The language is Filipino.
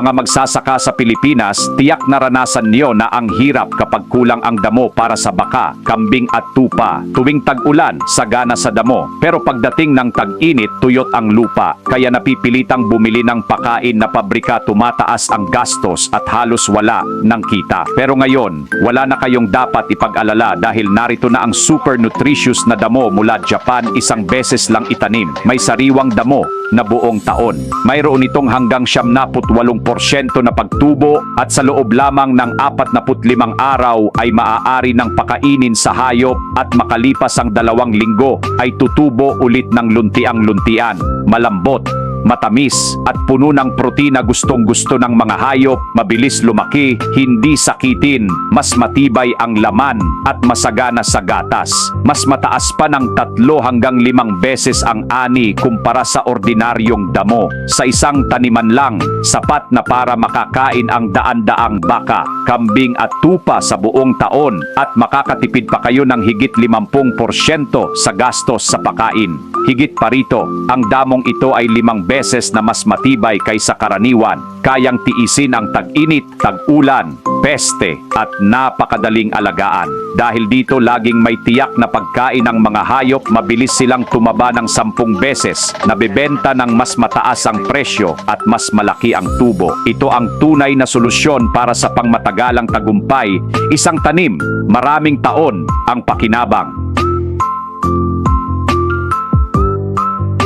mga magsasaka sa Pilipinas, tiyak naranasan niyo na ang hirap kapag kulang ang damo para sa baka, kambing at tupa. Tuwing tag-ulan, sagana sa damo. Pero pagdating ng tag-init, tuyot ang lupa. Kaya napipilitang bumili ng pakain na pabrika, tumataas ang gastos at halos wala ng kita. Pero ngayon, wala na kayong dapat ipag-alala dahil narito na ang super nutritious na damo mula Japan, isang beses lang itanim. May sariwang damo na buong taon. Mayroon itong hanggang 78% na pagtubo at sa loob lamang ng 45 araw ay maaari ng pakainin sa hayop at makalipas ang 2 linggo ay tutubo ulit ng luntiang-luntian. Malambot, matamis at puno ng protina, gustong-gusto ng mga hayop, mabilis lumaki, hindi sakitin, mas matibay ang laman at masagana sa gatas. Mas mataas pa ng 3 hanggang 5 beses ang ani kumpara sa ordinaryong damo. Sa isang taniman lang, sapat na para makakain ang daan-daang baka, kambing at tupa sa buong taon at makakatipid pa kayo ng higit 50% sa gastos sa pakain. Higit pa rito, ang damong ito ay 5 beses na mas matibay kaysa karaniwan. Kayang tiisin ang tag-init, tag-ulan, peste at napakadaling alagaan. Dahil dito laging may tiyak na pagkain ng mga hayop, mabilis silang tumaba ng 10 beses, nabebenta ng mas mataas ang presyo at mas malaki ang tubo. Ito ang tunay na solusyon para sa pangmatagalang tagumpay. Isang tanim, maraming taon ang pakinabang.